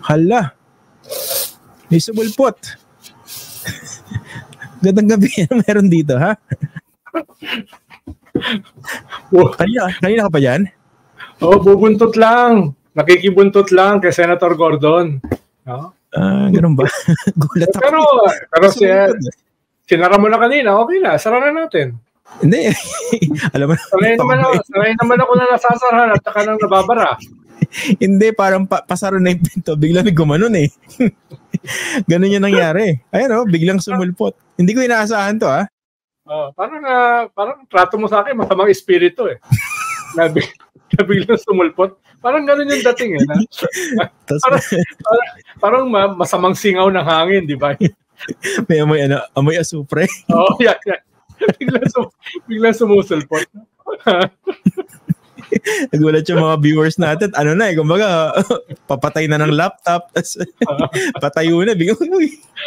Hala. May sumulpot. Gandang gabi meron dito, ha? Kanina ka pa dyan? Oo, bubuntot lang. Nakikibuntot lang kay Senator Gordon. No? Ganun ba? Gulat ako. Pero sinara mo na kanina, okay na. Sara na natin. Hindi. Alam mo sanay naman ako na nasasarahan at saka nang nababara. Hindi, parang pasaro na yung pinto. Biglang gumanon eh. Ganun yung nangyari. Ayan biglang sumulpot. Hindi ko inaasahan to Parang trato mo sa akin, masamang espiritu eh. Biglang sumulpot. Parang ganun yung dating eh. Parang masamang singaw ng hangin, di ba? May amoy asupre. Oo, yan. Biglang sumusulpot. Nagulat yung mga viewers natin. Kumbaga, papatay na ng laptop. Patayo na.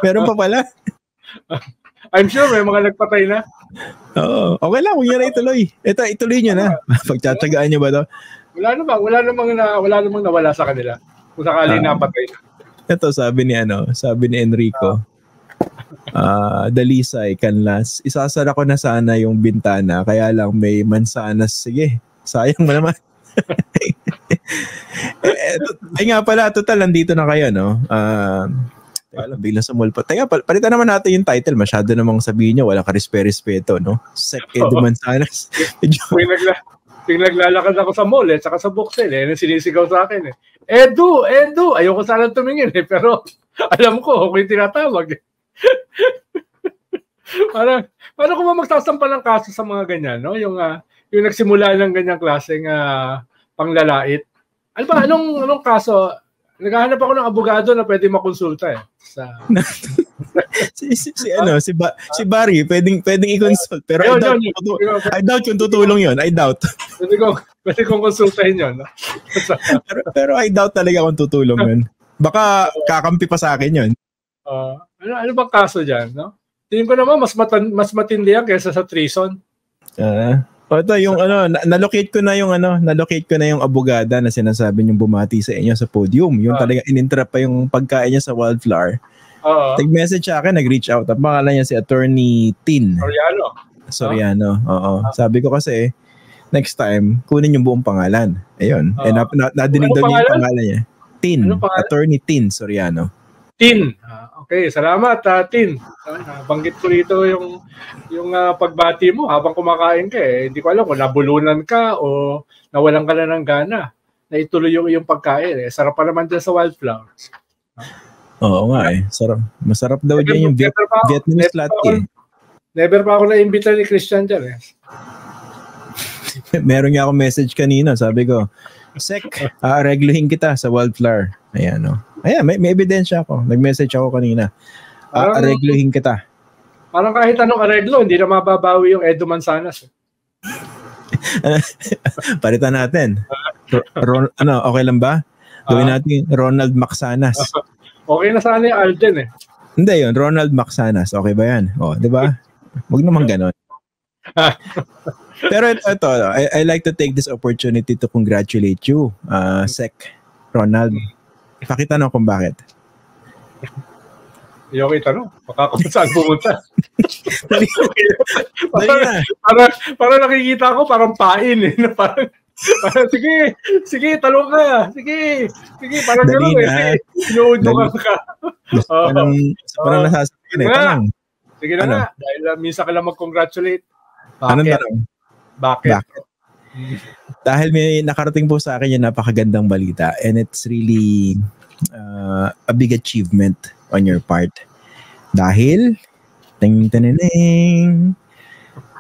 Meron pa pala. I'm sure may mga nagpatay na. Oo. Okay lang. Huwag nyo na ituloy. Ituloy nyo na. Pagtsatsagaan nyo ba ito? Wala namang nawala sa kanila. Kung sakali napatay na. Ito, sabi ni Enrico. Dalisay, Canlas. Isasara ko na sana yung bintana. Kaya lang may mansanas. Sige. Sayang mo naman. Ay nga pala, total, nandito na kayo, no? Biglang sumulpot. Teka, palitan naman natin yung title. Masyado namang sabihin nyo, wala ka respeto, no? Sek Edu Mansanas. Yung naglalakad ako sa mall, saka sa bookstore, sinisigaw sa akin, Edu! Ayoko sana tumingin, pero alam ko, ako yung tinatawag. Parang kung magsasampa ng kaso sa mga ganyan, no? Yung nagsimula ng ganyang klaseng panglalait. Anong kaso? Naghahanap ako ng abogado na pwede makonsulta si Barry, pwedeng i-consult. Pero I doubt kung tutulong yun. I doubt. Pwede kong konsultahin yun. No? pero I doubt talaga kung tutulong yun. Baka kakampi pa sa akin yun. Ano bang kaso dyan? No? Tingin ko naman mas matindi yan kaysa sa treason. Ito yung nalocate ko na yung abogada na sinasabi niyong bumati sa inyo sa podium. Yung talaga ininterrupt pa yung pagkain niya sa Wildflower. Nag-message sa akin, nag-reach out. Ang pangalan niya si Attorney Tin Soriano. Oo. Sabi ko kasi next time kunin yung buong pangalan. Ayun. Nadinig daw niya yung pangalan niya. Attorney Tin Soriano. Tin. Okay, salamat Tin. Banggit ko dito yung pagbati mo habang kumakain ka Hindi ko alam kung nabulunan ka o nawalan ka na ng gana na ituloy yung iyong pagkain Sarap pa naman dyan sa Wildflowers. Oo nga Sarap. Masarap daw dyan yung Vietnamese latte. Never pa ako na-imbita ni Christian dyan Meron nga ako message kanina. Sabi ko, Sek, aregluhin kita sa Wildflower. Ayan may ebidensya ako. Nag-message ako kanina. Aregluhin kita. Parang kahit anong areglo, hindi na mababawi yung Edu Mansanas. Palitan natin. Okay lang ba? Gawin natin Ronald Maxanas. Okay na sana yung Alden Hindi yun, Ronald Maxanas. Okay ba yan? Di ba? Huwag naman ganon. Pero ito, I like to take this opportunity to congratulate you, Sec Ronald. Pakita na kung bakit. Yung itanong, baka kung saan pumunta. Parang nakikita ko, parang pain parang sige, talong ka. Sige, parang gano'n Inuudyokan ka. Parang nasasabihin Sige na nga, dahil minsan ka lang mag-congratulate. Anong tanong? Bakit? Dahil may nakarating po sa akin yung napakagandang balita and it's really a big achievement on your part. Dahil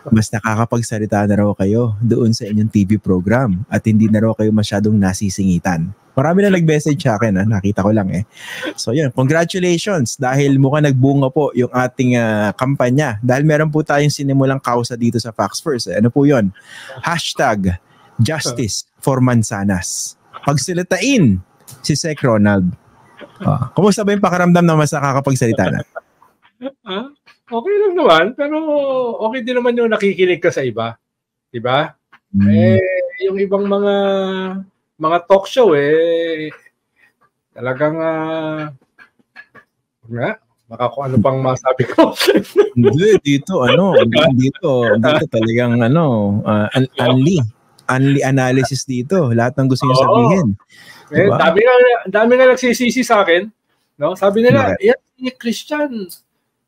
mas nakakapagsalita na raw kayo doon sa inyong TV program at hindi na raw kayo masyadong nasisingitan. Marami na nag-message sa akin, nakita ko lang So yun, congratulations dahil mukhang nagbunga po yung ating kampanya. Dahil meron po tayong sinimulang kausa dito sa Facts First. Ano po yun? #Justice for Mansanas. Pagsalitain si Sec Ronald. Kumusta ba yung pakaramdam na mas nakakapagsalita na? Okay lang naman, pero okay din naman yung nakikinig ka sa iba. Diba? Yung ibang mga talk show talagang baka kung ano pang masabi ko. Hindi, dito talagang only analysis dito. Lahat ng gusto niyo sabihin. Diba? Dami nga nagsisisi sa akin. No? Sabi nila, yan si Christian,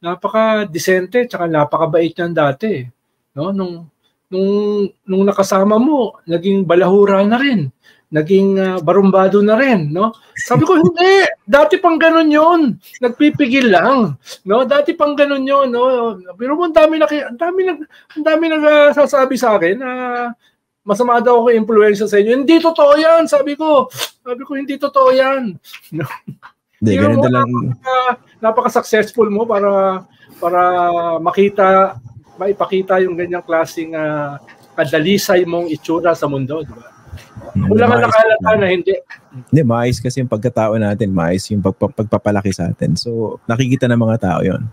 napaka-decente, tsaka napakabait niyan dati. No? Nung nakasama mo, naging balahura na rin. Naging barumbado na rin, no? Sabi ko, hindi. Dati pang ganun yun. Nagpipigil lang. No? Dati pang ganun yun, no? Pero ang dami nagsasabi sa akin na masama daw ako influensya sa inyo. Hindi totoo yan, sabi ko. Hindi totoo yan. No? Hindi, ganito lang. Napaka-successful mo para maipakita yung ganyang klaseng kadalisay mong itsura sa mundo, di ba? Wala nga nakalata na hindi. Hindi, maayos kasi yung pagkatao natin, maayos yung pagpapalaki sa atin. So, nakikita ng mga tao yon.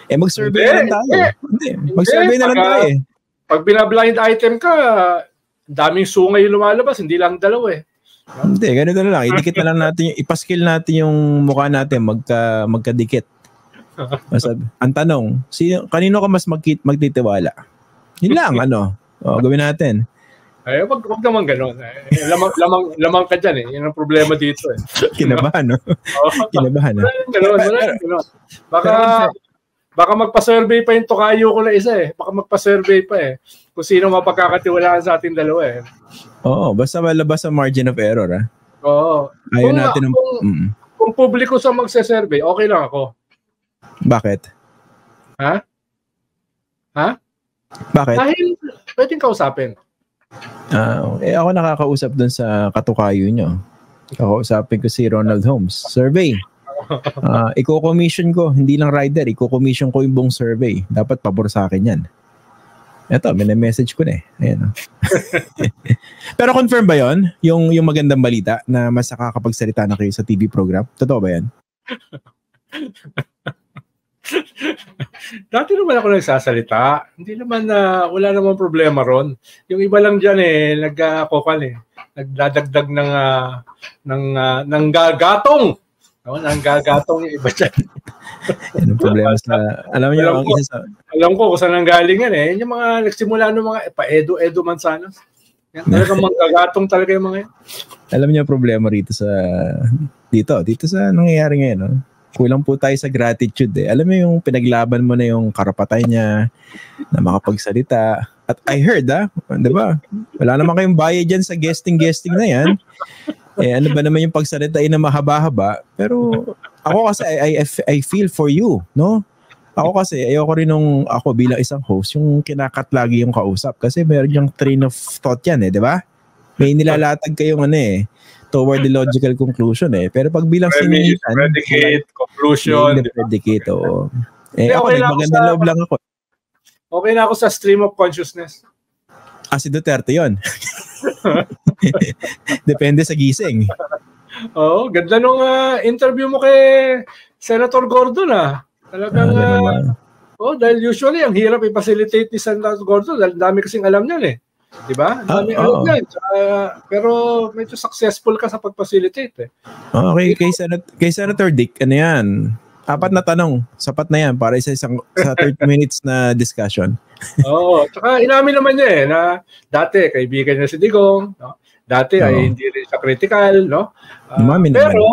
Mag-survey na lang tayo. Mag-survey na lang tayo. Pag binablind item ka, daming sungay yung lumalabas, hindi lang dalawa eh. Hindi, ganito na lang. Idikit na lang natin, ipaskill natin yung mukha natin, magkadikit. Ang tanong, kanino ka mas magtitiwala? Yun lang, gawin natin. Ay, wag naman gano'n. Lamang ka dyan eh. Yan ang problema dito eh. Kinabahan, no? Kinabahan, no? Wala gano'n. Baka magpa-survey pa yung tokayo ko na isa eh. Baka magpa-survey pa eh. Kung sino mapagkakatiwalaan sa ating dalawa eh. Oo, basta malabas ang margin of error, ha? Oo. Ayaw natin kung publiko sa magse-survey, okay lang ako. Bakit? Ha? Bakit? Dahil pwedeng kausapin. Ako nakakausap dun sa katukayo nyo. Kakausapin ko si Ronald Holmes. Survey. Iko-commission ko, hindi lang rider, iko-commission ko yung buong survey. Dapat pabor sa akin yan. Eto, message ko na eh. Ayan. Pero confirm ba yon yung magandang balita na mas nakakapagsalita na kayo sa TV program? Totoo ba yan? Dati naman ako nagsasalita. Hindi naman wala namang problema ron. Yung iba lang diyan nagdadagdag ng gagatong. No, nang gagatong yung iba diyan. Yan ang problema alam ko kung saan nanggaling yan eh. Yung mga nagsimula ng mga pa-Edo Manzanas. Yan talagang manggagatong talaga yung mga yan. Alam niyo ang problema dito sa nangyayari ngayon, no? Kulang po tayo sa gratitude eh. Alam mo yung pinaglaban mo na yung karapatan niya na makapagsalita. At I heard, di ba? Wala naman kayong bayad dyan sa guesting na yan. Ano ba naman yung pagsalitain na mahaba-haba? Pero ako kasi I feel for you, no? Ako kasi ayoko rin ako bilang isang host yung kinakat lagi yung kausap kasi meron yung train of thought yan di ba? May nilalatag kayong toward the logical conclusion pero pag bilang sininitan, predicate, conclusion, predicate ako magandang loob lang ako. Okay na ako sa stream of consciousness. Si Duterte yun. Depende sa gising. Ganda nung interview mo kay Senator Gordon Talagang dahil usually ang hirap i-facilitate ni Senator Gordon dahil dami kasing alam niyan di ba? Dami alam niyan. Pero medyo successful ka sa pag-facilitate Okay, kay Senator Dick, ano yan? 4 na tanong. Sapat na yan para sa 30 minutes na discussion. Tsaka inamin naman niya na dati kaibigan niya si Digong, no? Dati ay hindi rin siya critical, no? Pero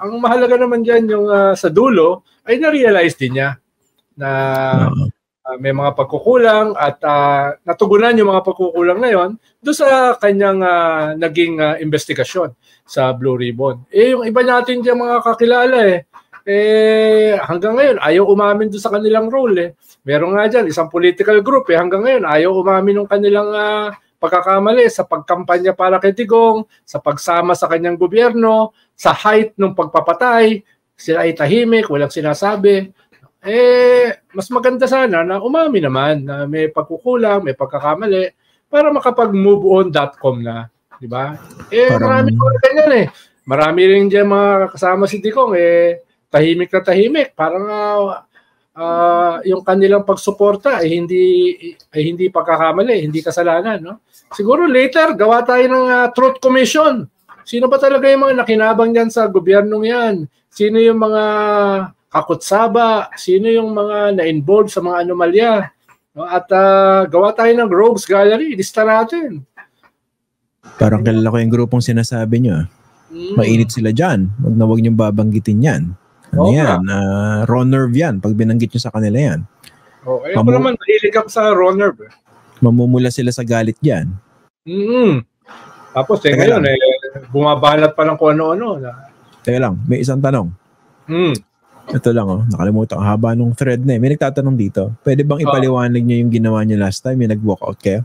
ang mahalaga naman diyan yung sa dulo ay na-realize din niya na may mga pagkukulang at natugunan yung mga pagkukulang na yon doon sa kanyang naging investigasyon sa Blue Ribbon. Yung iba natin diyang mga kakilala hanggang ngayon ayaw umamin doon sa kanilang role Meron nga dyan, isang political group hanggang ngayon ayaw umamin ng kanilang pagkakamali sa pagkampanya para kay Digong, sa pagsama sa kanyang gobyerno, sa height ng pagpapatay, sila ay tahimik, walang sinasabi. Mas maganda sana na umami naman na may pagkukulang, may pagkakamali para makapag-move on.com na, di ba? Marami ko ganyan Marami rin diyan mga kasama si Digong tahimik na tahimik, parang yung kanilang pagsuporta ay hindi pagkakamali, hindi kasalanan, no? Siguro later gawa tayo ng Truth Commission. Sino ba talaga yung mga nakinabang dyan sa gobyernong yan? Sino yung mga kakutsaba? Sino yung mga na-involved sa mga anomalya? No? At gawa tayo ng Rogues Gallery, lista natin. Parang kilala ko yung grupong sinasabi nyo. Mainit sila dyan. Wag niyong babanggitin yan. Ano yan? Raw nerve yan. Pag binanggit nyo sa kanila yan. Ako naman, mahilig ako sa raw nerve. Mamumula sila sa galit dyan. Tapos ngayon, bumabalat pa ng kung ano-ano. Teka lang, may isang tanong. Ito lang, nakalimutan. Haba nung thread na eh. May nagtatanong dito. Pwede bang ipaliwanag niyo yung ginawa niyo last time? Yung nag-walkout kayo?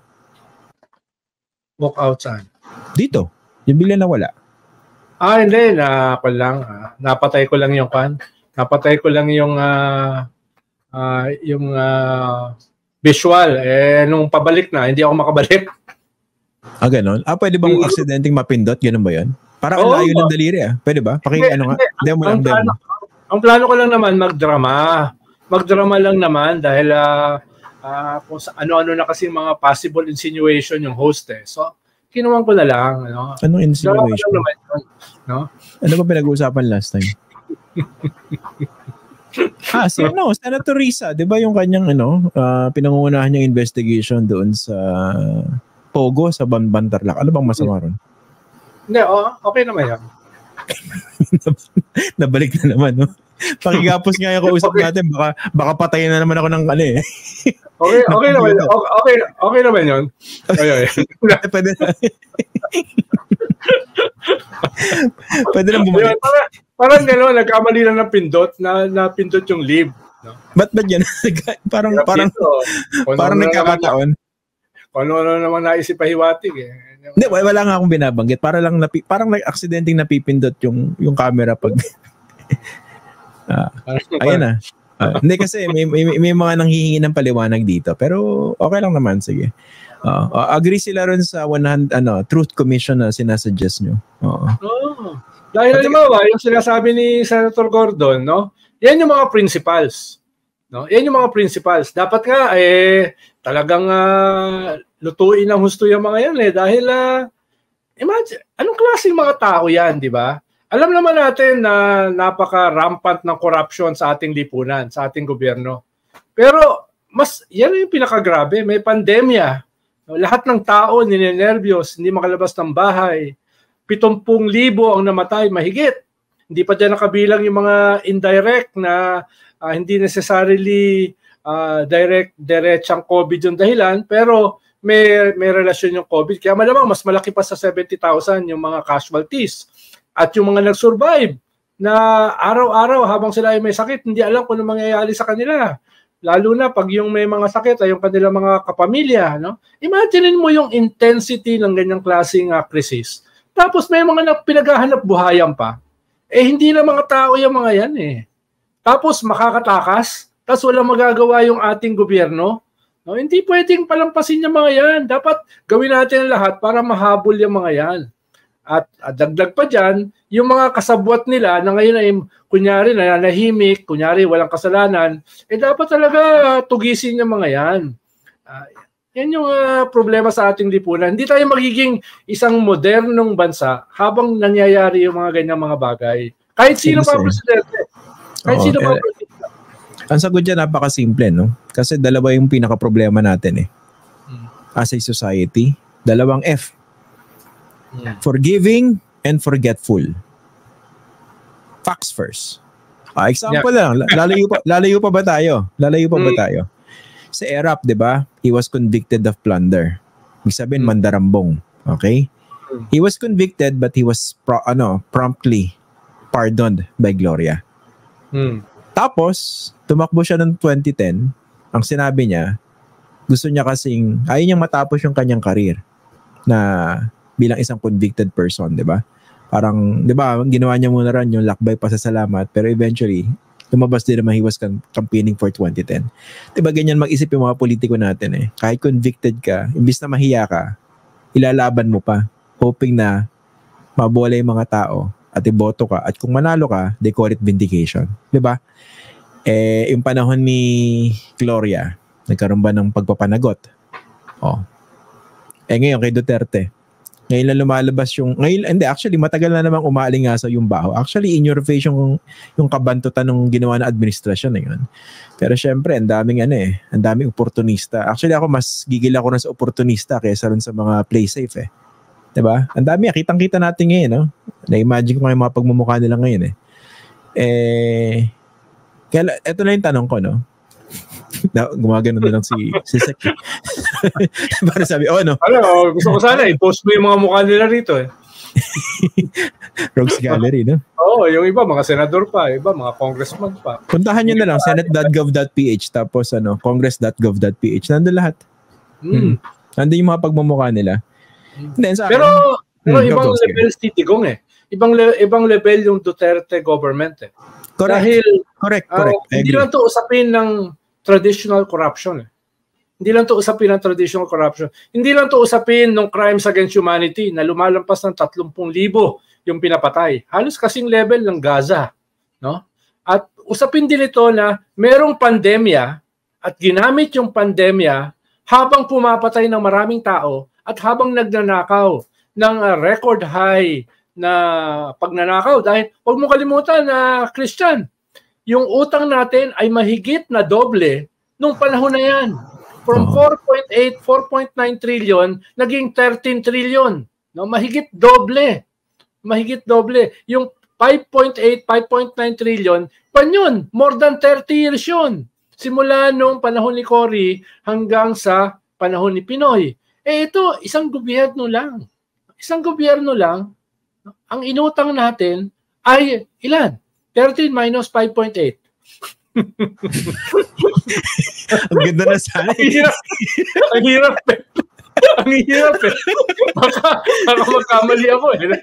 Walkout saan? Dito. Yung bigla nawala. Hindi. Napatay ko lang yung kan. Napatay ko lang yung visual. Nung pabalik na, hindi ako makabalik. Ganon? Pwede bang aksidenteng mapindot? Ganun ba yun? Parang ang layo ng daliri Pwede ba? Demo lang, demo. Ang plano ko lang naman magdrama. Magdrama lang naman dahil kung ano-ano na kasi mga possible insinuation yung host So, kinuwang ko na lang. Anong insinuation? Naman yun, no? Ano ba pinag-uusapan last time? Senator Risa, 'di ba yung kanyang pinangungunahan niyang investigation doon sa Pogo sa Bantarlac. Ano bang masama ron? Hindi, okay naman yan. Nabalik na naman, no? Pakigapos nga yung kausap natin, baka patayin na naman ako ng Okay naman. Okay naman yun. Pwede na. Pwede na bumalik. Parang gano'n, nagkamali lang ng pindot, na pindot yung leave. No? Ba't yan? parang nagkakataon. Ano naman naisip pahiwatig Hindi, wala nga akong binabanggit. Parang aksidenteng napipindot yung camera pag ayun na. Hindi kasi may mga nanghihingi ng paliwanag dito. Pero okay lang naman, sige. Agree sila ron sa 100 Truth Commission na sinasuggest nyo. Dahil yung sinasabi ni Senator Gordon, no? Yan yung mga principals. No? Yan yung mga principals. Dapat nga talagang lutuin ng husto yung mga yan dahil imagine, anong klaseng mga tao yan, di ba? Alam naman natin na napaka-rampant ng corruption sa ating lipunan, sa ating gobyerno. Pero yan yung pinakagrabe, may pandemya. Lahat ng tao ninenervyos, hindi makalabas ng bahay. 70,000 ang namatay, mahigit. Hindi pa dyan nakabilang yung mga indirect na hindi necessarily diretsang COVID yung dahilan, pero may relasyon yung COVID. Kaya malamang mas malaki pa sa 70,000 yung mga casualties. At yung mga nag-survive na araw-araw habang sila ay may sakit, hindi alam kung ano mangyayari sa kanila. Lalo na pag yung may mga sakit ay yung kanilang mga kapamilya. No? Imagine mo yung intensity ng ganyang klaseng krisis. Tapos may mga pinaghahanap buhayan pa. Hindi na mga tao yung mga yan Tapos makakatakas, tapos walang magagawa yung ating gobyerno. No? Hindi pwedeng palampasin yung mga yan. Dapat gawin natin ang lahat para mahabol yung mga yan. At dagdag pa dyan, yung mga kasabwat nila na ngayon ay kunyari nananahimik, kunyari walang kasalanan, dapat talaga tugisin yung mga yan. Yan yung problema sa ating lipunan. Hindi tayo magiging isang modernong bansa habang nangyayari yung mga ganyang mga bagay. Kahit sino pa presidente. Kahit sino pa presidente. Ang sagot dyan, napakasimple, no? Kasi dalawa yung pinaka-problema natin as a society. Dalawang F. Forgiving and forgetful. Facts first. Example lang. Lalayo pa ba tayo? Sa ERAP, di ba? He was convicted of plunder. Ibig sabihin, mandarambong. Okay? He was convicted but he was promptly pardoned by Gloria. Tapos, tumakbo siya noong 2010. Ang sinabi niya, gusto niya kasing, ayaw niyang matapos yung kanyang career na bilang isang convicted person, di ba? Parang, di ba, ginawa niya muna rin yung lakbay pasasalamat, pero eventually, lumabas din naman he was campaigning for 2010. Di ba, ganyan mag-isip yung mga politiko natin Kahit convicted ka, imbis na mahiya ka, ilalaban mo pa, hoping na mabola yung mga tao at iboto ka. At kung manalo ka, they call it vindication. Di ba? Yung panahon ni Gloria, nagkaroon ba ng pagpapanagot? Ngayon kay Duterte, Ngayon lang lumalabas hindi, actually, matagal na namang umaalingasaw yung baho. Actually, in your face yung kabantutan ng ginawa na administrasyon na yun. Pero syempre, ang daming oportunista. Actually, ako mas gigil ako na sa oportunista kaysa rin sa mga play safe eh. Diba? Ang dami, kitang-kita natin ngayon, no? Na-imagine ko yung mga pagmumukha nila ngayon eh. Kaya, eto na yung tanong ko, no? Gumagano na lang si Sek. Para sabi, gusto ko sana i-post mo yung mga mukha nila rito eh. Rogues Gallery, no? Yung iba, mga senador pa, iba, mga congressman pa. Puntahan nyo na lang, senate.gov.ph tapos congress.gov.ph. Nandun lahat. Nandun yung mga pagmumukha nila. Then, pero ibang level si Tigong eh. Ibang level yung Duterte government eh. Correct. Hindi lang to usapin ng traditional corruption eh. Hindi lang to usapin ng traditional corruption. Hindi lang to usapin ng crimes against humanity na lumalampas ng 30,000 yung pinapatay. Halos kasing level ng Gaza, no? At usapin din ito na merong pandemya at ginamit yung pandemya habang pumapatay ng maraming tao at habang nagnanakaw ng record high na pagnanakaw. Dahil huwag mo kalimutan na Christian, yung utang natin ay mahigit na doble nung panahon na yan. From 4.8, 4.9 trillion, naging 13 trillion. No? Mahigit doble. Yung 5.8, 5.9 trillion, pan yun, more than 30 years yun. Simula nung panahon ni Cory hanggang sa panahon ni Pinoy. Ito, isang gobyerno lang. Ang inutang natin ay ilan? 13 minus 5.8. Ang ganda na sana. Ang hirap eh. Baka magkamali ako eh.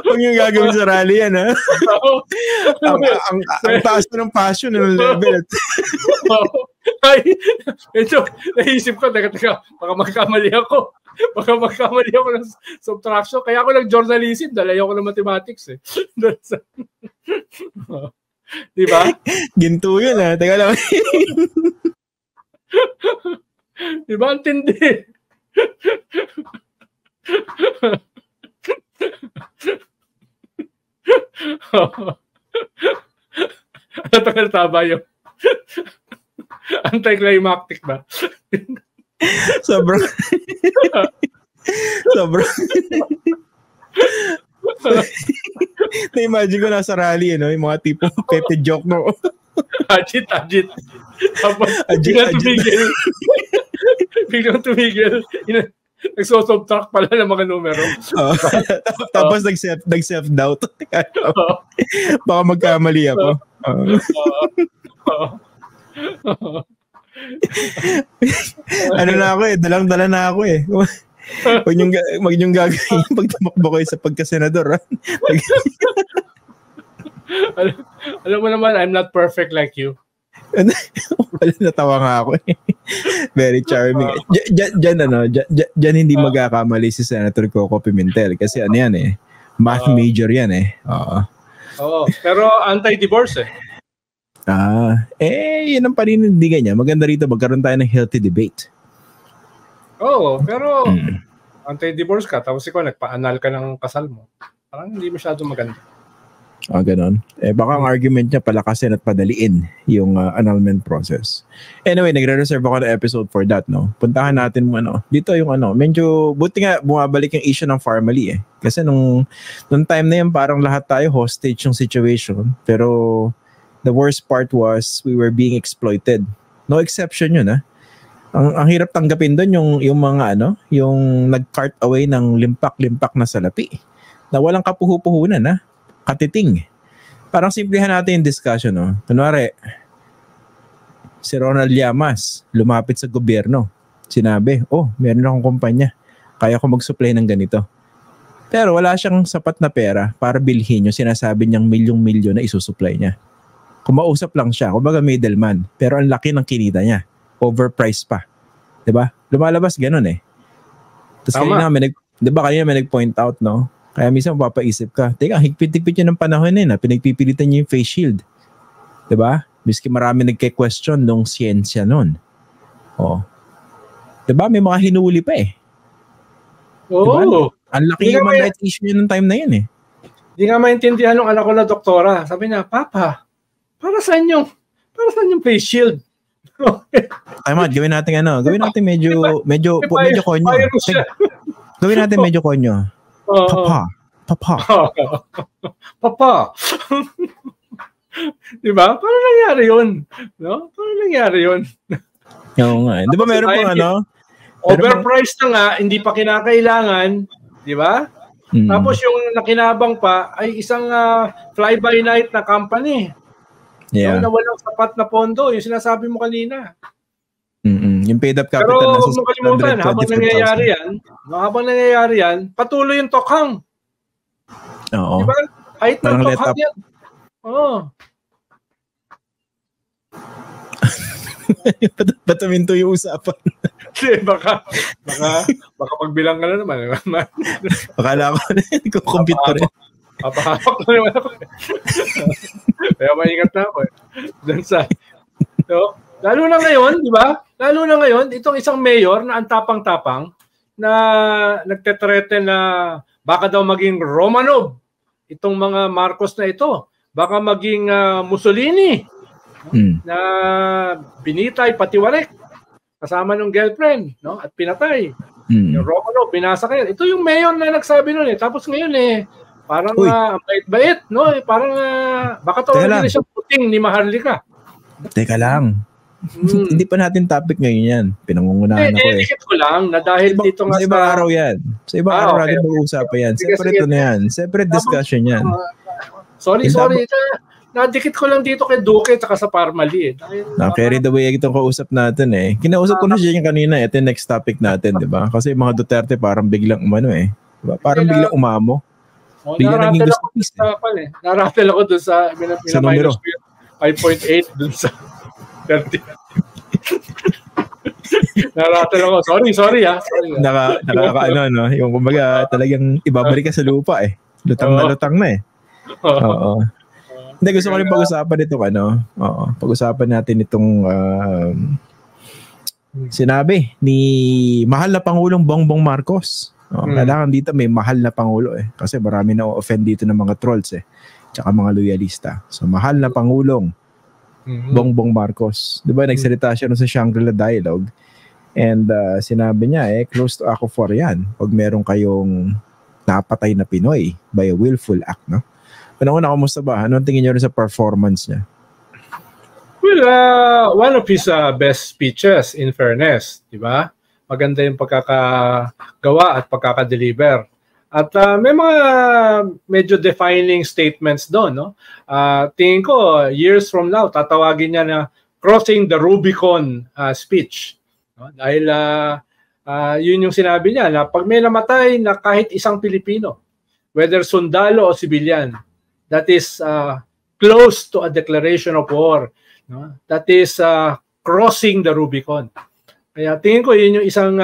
Huwag yung gagawin sa rally yan, ha? Ang taas ng passion ng level. Ito, naisip ko, teka, baka magkamali ako ng subtraction. Kaya ako nag-journalism, dahil ayoko ng mathematics eh. Di ba? Ginto yun, ha? Teka lang. Di ba? Ang tindi. Ano tama yung anticlimactic ba? Sobrang na-imagine ko nasa rally, yung mga tipo Pepe joke, no? Ajit. Biglang tumigil. Nagso-subtract pala ng mga numero. Tapos nag-self-doubt. Baka magkamali ako. Ano na ako eh, dalang-dala na ako eh. Huwag niyong gagawin pag tumakbo kayo sa pagkasenador. Alam mo naman, I'm not perfect like you. Wala, natawa nga ako eh. Very charming. Diyan hindi magkakamali si Senator Coco Pimentel kasi ano yan eh. Math major yan eh. Oo. Pero anti-divorce eh. Yun ang paninindigan niya. Maganda rito magkaroon tayo ng healthy debate. Oo, pero anti-divorce ka tapos ikaw nagpa-annul ka ng kasal mo. Parang hindi masyado maganda. Ganon. Baka ang argument niya palakasin at padaliin yung annulment process. Anyway, nagre-reserve ako ng episode for that, no? Puntahan natin mo, dito yung medyo, buti nga bumabalik yung issue ng Farmally eh. Kasi nung time na yan, parang lahat tayo hostage yung situation. Pero the worst part was we were being exploited. No exception yun, ha? Ang hirap tanggapin doon yung mga yung nag-cart away ng limpak-limpak na salapi. Na walang kapuhu-puhunan, ha? Katiting. Parang simplihan natin yung discussion, no? Kunwari, si Ronald Llamas lumapit sa gobyerno. Sinabi, meron akong kumpanya. Kaya ko mag-supply ng ganito. Pero wala siyang sapat na pera para bilhin yung sinasabi niyang milyong-milyon na isusupply niya. Kumausap lang siya, kumbaga middleman. Pero ang laki ng kinita niya. Overpriced pa. Diba? Lumalabas ganun eh. Tapos kanina may nag-point out, no? Kaya minsan mapapaisip ka, teka, higpit-higpit yun ng panahon na pinagpipilitan niyo yung face shield. Diba? Miski marami nagke-question nung siyensya nun. Oh. Diba? May mga hinuli pa eh. Oo. Diba? Ang laki human rights issue yun ng time na yun eh. Hindi nga maintindihan ng anak ko na doktora. Sabi niya, Papa, para saan yung face shield? Ay man, gawin natin Gawin natin medyo konyo. Gawin natin medyo konyo. Papa. Diba? Paano nangyari yun? No? Paano nangyari yun? Oo nga. Di ba meron pang overpriced na nga, hindi pa kinakailangan. Di ba? Tapos yung nakinabang pa ay isang fly-by-night na company. Yeah. Na walang sapat na pondo. Yung sinasabi mo kanina. Yung paid up capital pero huwag mo kalimutan, habang nangyayari yan, patuloy yung tokhang. Oo. Diba? Kahit ng tokhang yan. Oo. Pataminto yung usapan. baka pagbilang ka na naman. Akala ko nagko-compute pa rin. Papahapak na naman ako. Kaya maingat na ako. Lalo na ngayon, di ba? Lalo na ngayon, itong isang mayor na ang tapang-tapang na nagtetrete na baka daw maging Romanov itong mga Marcos na ito. Baka maging Mussolini na binitay, patiwarek kasama ng girlfriend, no? At pinatay. Yung Romanov, binasakay. Ito yung mayor na nagsabi nun eh. Tapos ngayon parang bait-bait, no? Parang baka tawagin na siya puting ni Maharlika. Teka lang. Hindi pa natin topic ngayon yan. Pinangungunahan ako eh. Dikit ko lang na dahil dito nga sa ibang araw yan. Sa ibang araw natin mag-uusapan yan. Separate na yan. Separate discussion yan. Sorry. Nadikit ko lang dito kay Duque at sa Parmali eh. Carried away itong kausap natin eh. Kinausap ko na siya yung kanina. Ito yung next topic natin, di ba? Kasi yung mga Duterte parang biglang diba? Parang biglang umamo. Biglang naging gusto peace eh. Naratel ako dun sa numero. 5.8 dun sa 30. Naratel ako. Sorry ha. Yung kumbaga talagang ibabalik ka sa lupa eh. Lutang na eh. Oo. Hindi, gusto ko rin pag-usapan itong pag-usapan natin itong sinabi ni mahal na Pangulong Bongbong Marcos. Kailangan dito may mahal na Pangulo eh. Kasi marami na offend dito ng mga trolls eh. Tsaka mga loyalista. So mahal na Pangulong Bongbong Marcos. Diba nagsalita siya sa Shangri-La Dialogue and sinabi niya close to ako for yan. Pag meron kayong napatay na Pinoy by a willful act, no? Una, kamusta ba? Anong tingin niyo rin sa performance niya? Well, one of his best speeches, in fairness, di ba? Maganda yung pagkakagawa at pagkakadeliver. At may mga medyo defining statements doon, no? Tingin ko, years from now, tatawagin niya na crossing the Rubicon speech. No? Dahil yun yung sinabi niya na pag may namatay na kahit isang Pilipino, whether sundalo o civilian, that is close to a declaration of war. No? That is crossing the Rubicon. Kaya tingin ko yun yung isang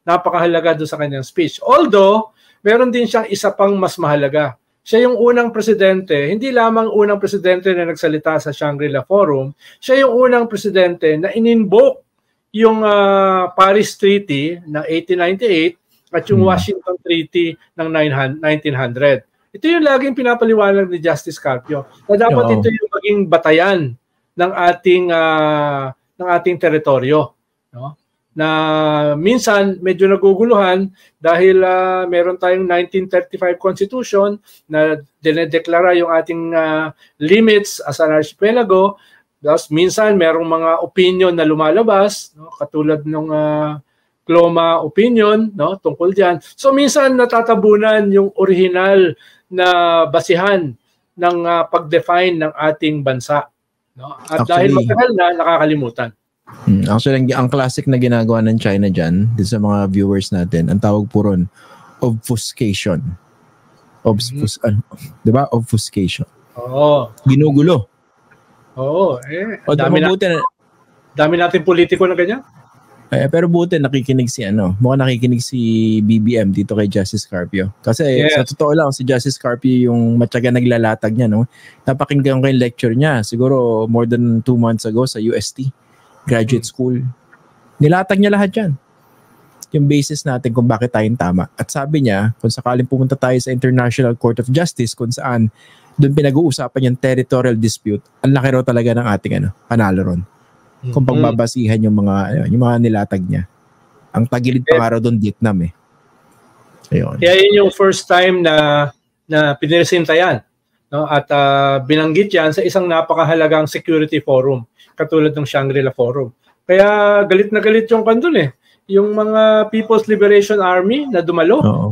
napakahalaga doon sa kanyang speech. Although, meron din siyang isa pang mas mahalaga. Siya yung unang presidente, hindi lamang unang presidente na nagsalita sa Shangri-La Forum, siya yung unang presidente na in-invoke yung Paris Treaty ng 1898 at yung Washington Treaty ng 1900. Ito yung laging pinapaliwanag ni Justice Carpio na dapat ito yung maging batayan ng ating teritoryo, no? Na minsan medyo naguguluhan dahil meron tayong 1935 Constitution na dinedeklara yung ating limits as an archipelago. Tapos minsan merong mga opinion na lumalabas, no? Katulad ng Cloma opinion, no? Tungkol diyan. So minsan natatabunan yung original na basihan ng pag-define ng ating bansa, no? At actually, dahil matagal na nakakalimutan. Actually, ang classic na ginagawa ng China dyan, din sa mga viewers natin, ang tawag po ron, obfuscation. Diba? Obfuscation. Oo. Ginugulo. Oo. Dami natin politiko na ganyan. Pero buti nakikinig mukhang nakikinig si BBM dito kay Justice Carpio. Kasi sa totoo lang, si Justice Carpio yung matyaga naglalatag niya, no? Napakinggan ko yung lecture niya, siguro more than 2 months ago sa UST, graduate school. Nilatag niya lahat yan. Yung basis natin kung bakit tayong tama. At sabi niya, kung sakaling pumunta tayo sa International Court of Justice, kung saan doon pinag-uusapan yung territorial dispute, ang laki raw talaga ng ating panalo ron. Kung pagbabasihan yung mga nilatag niya. Ang tagilid pa nga raw doon Vietnam eh. Ayun. Kaya yun yung first time na pinresinta yan. No? At binanggit yan sa isang napakahalagang security forum, katulad ng Shangri-La Forum. Kaya galit na galit yung kandun eh. Yung mga People's Liberation Army na dumalo,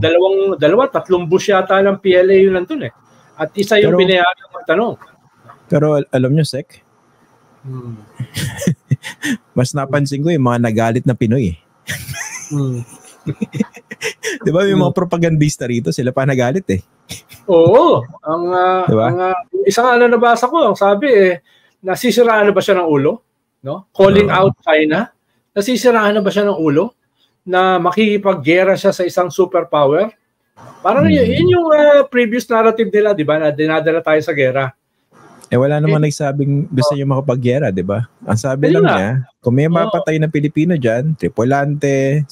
tatlong bus yata ng PLA yun nandun eh. At isa yung pinayagang magtanong. Pero alam nyo, Sek, mas napansin ko yung mga nagalit na Pinoy eh. Di ba yung mga propagandista rito, sila pa nagalit eh. Oo. Isang nabasa ko, ang sabi nasisiraan na ba siya ng ulo? No? Calling out China? Nasisiraan na ba siya ng ulo na makikipaggera siya sa isang superpower? Parang yun yung previous narrative nila, di ba? Na dinadala tayo sa gera. Wala naman nagsabing gusto niya makapaggera, di ba? Ang sabi lang niya, kung may mapatay na Pilipino dyan, tripulante,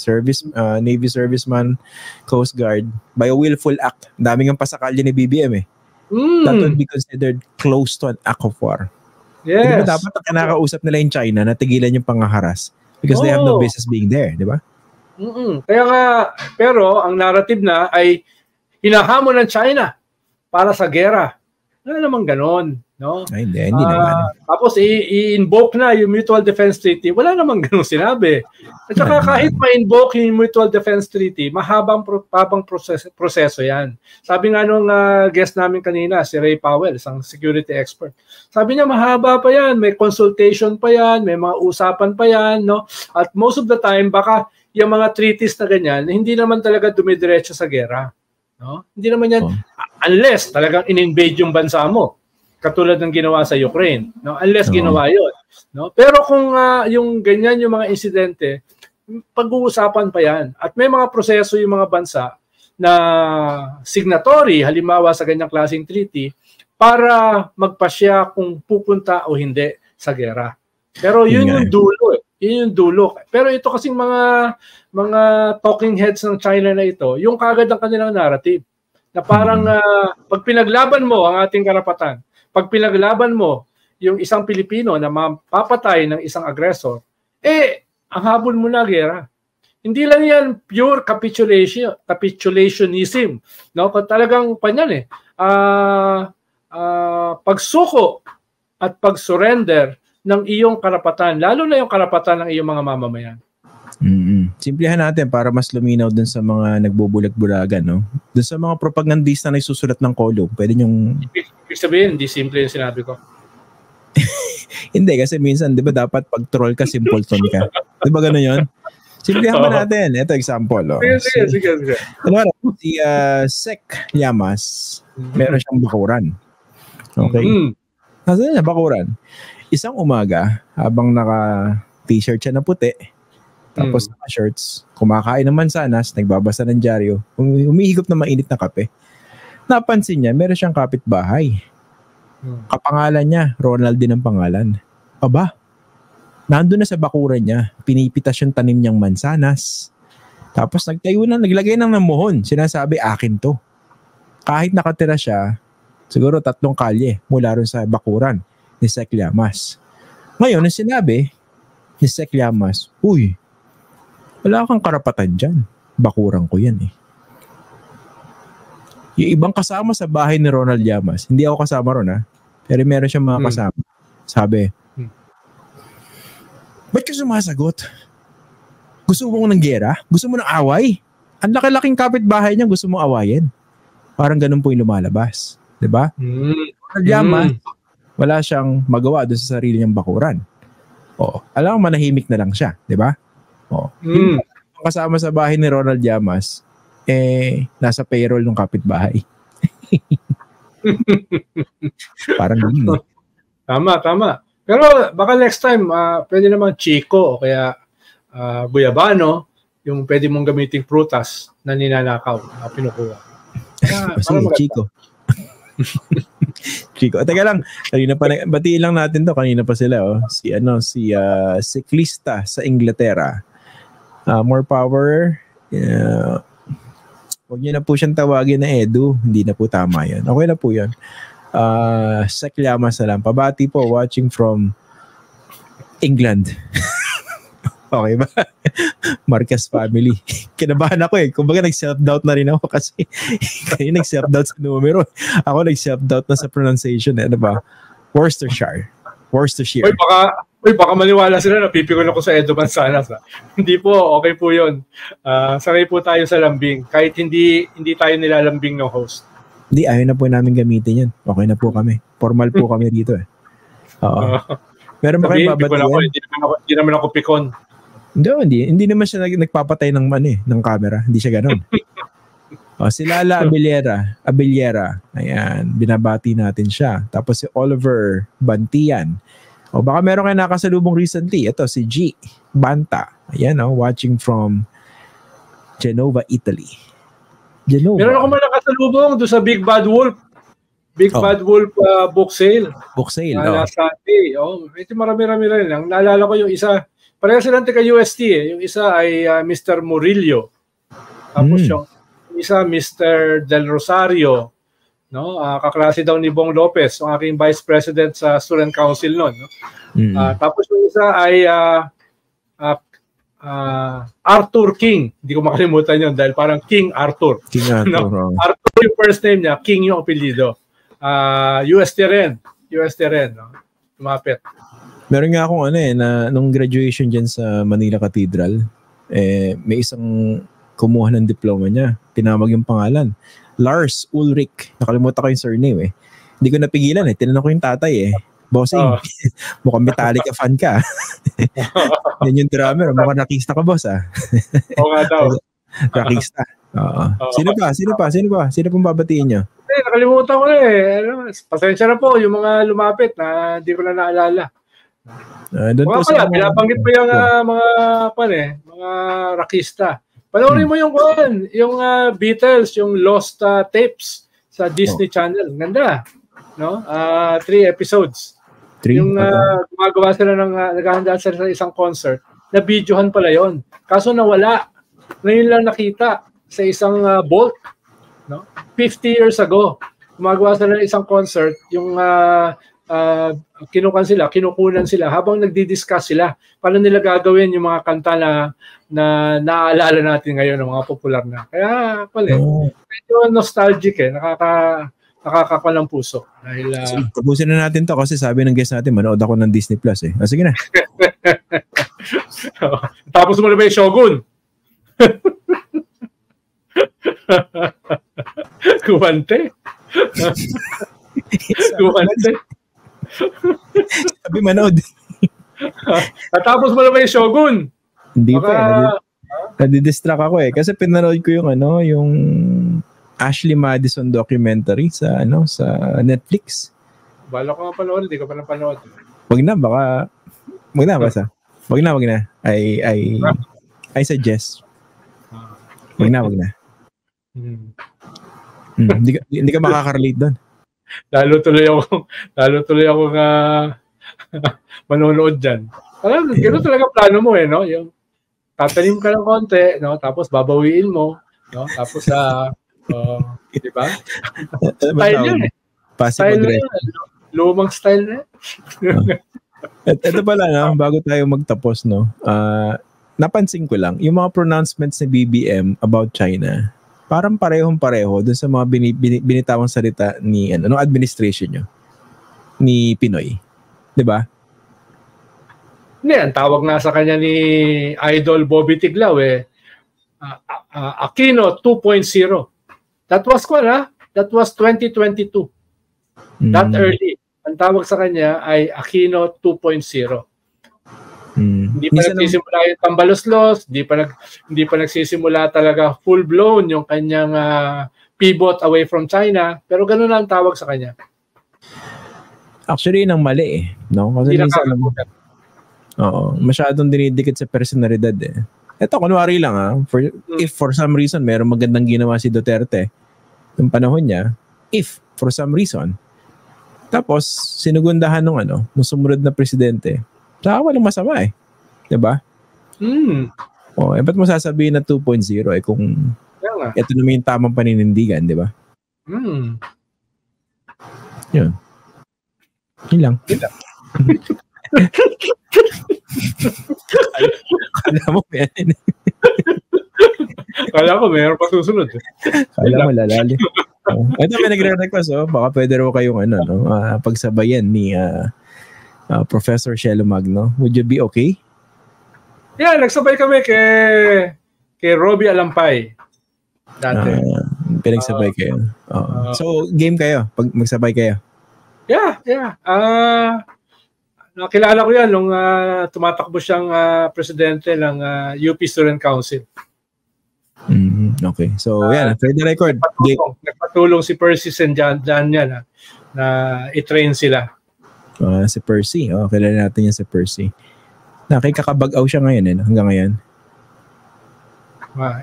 Navy serviceman, Coast Guard, by a willful act, daming ang pasakalya ni BBM eh. That would be considered close to an act of war. Yes. Di ba dapat ang kinakausap nila yung China na tigilan yung pangaharas? Because they have no business being there, di ba? Kaya nga, pero ang narrative na ay hinahamon ng China para sa gera. Wala namang ganon. No? Ay, hindi naman. Tapos i-invoke na yung Mutual Defense Treaty. Wala namang ganun sinabi. At saka kahit ma-invoke yung Mutual Defense Treaty, mahabang proseso yan. Sabi nga nung guest namin kanina, si Ray Powell, isang security expert. Sabi niya mahaba pa yan, may consultation pa yan, may mga usapan pa yan. No? At most of the time, baka yung mga treaties na ganyan, hindi naman talaga dumidiretso sa gera. No? Hindi naman yan, unless talagang in-invade yung bansa mo. Katulad ng ginawa sa Ukraine, no? Unless ginawa 'yon, no? Pero kung yung ganyan yung mga insidente, pag-uusapan pa 'yan. At may mga proseso yung mga bansa na signatory halimbawa sa ganyang klaseng treaty para magpasya kung pupunta o hindi sa gera. Pero yun yung dulo eh. Yun yung dulo. Pero ito kasing mga talking heads ng China na ito, yung kagad ang kanilang narrative na parang pag pinaglaban mo ang ating karapatan, pag pinaglaban mo yung isang Pilipino na mapapatay ng isang aggressor, ang habol mo na gera. Hindi lang yan pure capitulationism. No? Talagang panyan pagsuko at pag-surrender ng iyong karapatan, lalo na yung karapatan ng iyong mga mamamayan. Simplihan natin para mas luminaw dun sa mga nagbubulag-bulagan, no? Dun sa mga propagandista na isusulat ng kolong, pwede nyong... Ibig sabihin, hindi simple yung sinabi ko. Hindi, kasi minsan, di ba dapat pag troll ka, simpleton ka? Di ba gano'n yun? Simplihan ba natin? Ito example. Sige. Si Sek Llamas, meron siyang bakuran. Okay? Nasaan niya bakuran? Isang umaga, habang naka-t-shirt siya na puti, tapos naka-shirts, kumakain ng mansanas, nagbabasa ng dyaryo, umihigop na mainit na kape. Napansin niya, meron siyang kapitbahay. Kapangalan niya, Ronald din ang pangalan. Aba, nandun na sa bakuran niya, pinipitas yung tanim niyang mansanas. Tapos naglagay ng muhon, sinasabi, akin to. Kahit nakatira siya, siguro 3 kalye mula ron sa bakuran ni Sek Llamas. Ngayon, ang sinabi ni Sek Llamas, uy, wala kang karapatan dyan. Bakuran ko yan eh. Yung ibang kasama sa bahay ni Ronald Llamas, hindi ako kasama ron ha, pero meron siyang mga kasama. Sabi, ba't ka sumasagot? Gusto mo ng gera? Gusto mo ng away? Ang laki-laking kapitbahay niya, gusto mo awayin. Parang ganun po yung lumalabas. Diba? Ronald Llamas, wala siyang magawa doon sa sarili niyang bakuran. Alam mo, manahimik na lang siya. Diba? Yung kasama sa bahay ni Ronald Llamas, nasa payroll ng kapitbahay. Parang yun. Tama. Pero baka next time, pwede naman Chico o kaya Guyabano, yung pwede mong gamiting prutas na ninanakaw, na pinukuha. Sige, Chico. Chico. Teka lang, batiin lang natin to, kanina pa sila, oh. Si siklista sa Inglaterra. More power. Huwag niyo na po siyang tawagin na Edu. Hindi na po tama yan. Okay na po yan. Seklama salam. Pabati po, watching from England. Okay ba? Marquez family. Kinabahan ako Kumbaga nag-self-doubt na rin ako kasi kayo nag-self-doubt sa numero. Ako nag-self-doubt na sa pronunciation. Ano ba? Worcestershire. Baka maniwala sila na pipikon ako sa Edo Manzanas. Hindi po, okay po yun. Sanay po tayo sa lambing. Kahit hindi tayo nilalambing ng host. Hindi, ayaw na po namin gamitin yan. Okay na po kami. Formal po kami dito Oo. Meron ba kayong babatian? Hindi naman ako pikon. Hindi naman siya nagpapatay ng camera. Hindi siya ganoon. Si Lala Abellera. Ayan, binabati natin siya. Tapos si Oliver Bantian. Baka meron kayo nakasalubong recently. Ito si G. Banta. Ayan, watching from Genova, Italy. Meron ako man nakasalubong doon sa Big Bad Wolf. Bad Wolf book sale. Book sale, Last Sunday. Ito marami-rami rin lang. Naalala ko yung isa. Pareha silang taga-UST Yung isa ay Mr. Murillo. Tapos yung isa Mr. Del Rosario. No? Kaklase daw ni Bong Lopez, yung aking Vice President sa Student Council noon. No? Tapos yung isa ay Arthur King. Hindi ko makalimutan yun dahil parang King Arthur. King Arthur. No? Arthur yung first name niya, King yung apelyido. UST rin. No? Tumapit. Meron nga akong na nung graduation dyan sa Manila Cathedral, may isang kumuha ng diploma niya. Tinawag yung pangalan. Lars Ulrich. Nakalimutan ko yung surname Hindi ko napigilan Tinanong ko yung tatay Bossing, mukhang Metallica fan ka. Yan yung drummer. Mukhang rockista ka, boss Oo nga daw. Rockista. Sino pong babatiin nyo? Nakalimutan ko Pasensya na po yung mga lumapit na hindi ko na naalala. Binabanggit mo yung mga rockista. Panoorin mo yung Beatles, yung Lost Tapes sa Disney Channel. Ganda. No? 3 episodes. Yung gumagawa sila naghahanda sila sa isang concert. Na-videohan pala yon. Kaso nawala. Ngayon lang nakita sa isang vault. No? 50 years ago. Gumagawa sila ng isang concert. Yung kinukunan sila habang nagdi-discuss sila paano nila gagawin yung mga kanta na naaalala natin ngayon ng mga popular na. Kaya medyo nostalgic nakakakuha ng puso. Dahil tapusin na natin to kasi sabi ng guest natin manood ako ng Disney Plus Sige na. Tapos mo na ba yung Shogun? Guwante. Sabi manood. Tapos mo na ba yung Shogun? Hindi pa nadidistract ako kasi pinanood ko yung Ashley Madison documentary sa Netflix. Bala ko nga panood, hindi ko pa napanood. Wag na basta. Wag na. I suggest. Wag na. Hindi ka makaka-relate doon. Lalo tuloy ako nga manonood dyan. Parang gano'n talaga plano mo no? Yung tatanim ka ng konti, no? Tapos babawiin mo, no? Tapos di ba? Style yun Style yun. Lumang style na Ito pala, bago tayo magtapos, napansin ko lang, yung mga pronouncements ni BBM about China, parang parehong-pareho dun sa mga binitawang salita ni administration nyo, ni Pinoy. Di ba? Hindi, ang tawag nga sa kanya ni Idol Bobby Tiglao Aquino 2.0. That was 2022. That early. Ang tawag sa kanya ay Aquino 2.0. Hindi pa nagsisimula yung tambaloslos, hindi pa nagsisimula talaga full-blown yung kanyang pivot away from China, pero gano'n na ang tawag sa kanya. Actually, yun ang mali no? Kasi masyadong dinidikit sa personalidad Ito, kunwari lang if for some reason mayroong magandang ginawa si Duterte ng panahon niya, if for some reason Tapos, sinugundahan nung sumunod na presidente. Saka walang masama eh. Diba? Ba't mo sasabihin na 2.0 kung ito naman yung tamang paninindigan, diba? Yun. Yun lang. Kala mo meron. Kala ko meron pa susunod. Kala mo lalali. Ito may nagre-request, baka pwede raw kayong pagsabayan ni Professor Shelo Magno. Would you be okay? Yeah, nagsabay kami kay Robbie Alampay. Dati. Pinagsabay kayo. So, game kayo? Pag magsabay kayo? Yeah. Nakilala ko yan nung tumatakbo siyang presidente ng UP Student Council. Okay. So, yan. For the record. Nagpatulong si Percy St. John yan na i-train sila. Si Percy. Kilala natin yan si Percy. Nakikakabag-aw siya ngayon hanggang ngayon.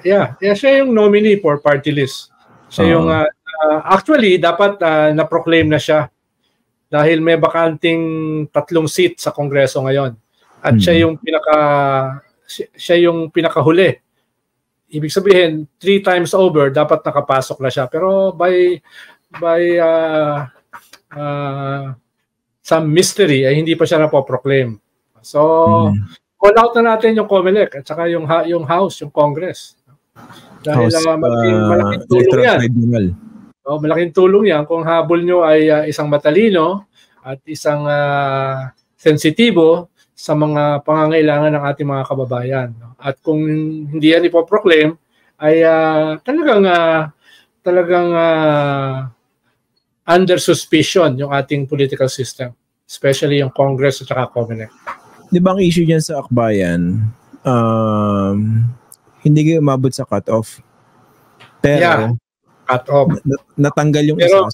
Yeah, siya yung nominee for party list. Siya yung actually dapat na-proclaim na siya dahil may bakanting 3 seat sa Kongreso ngayon. At siya yung pinakahuli. Ibig sabihin 3 times over dapat nakapasok na siya. Pero by some mystery ay hindi pa siya na-proclaim. So, call out na natin yung COMELEC at saka yung House, yung Congress. Dahil malaking tulong yan. Malaking tulong yan kung habol nyo ay isang matalino at isang sensitibo sa mga pangangailangan ng ating mga kababayan. At kung hindi yan ipoproclaim, ay talagang under suspicion yung ating political system, especially yung Congress at saka COMELEC. Di ba ang issue dyan sa akbayan, hindi kayo umabot sa cut-off. Pero, cut-off. Natanggal yung isa.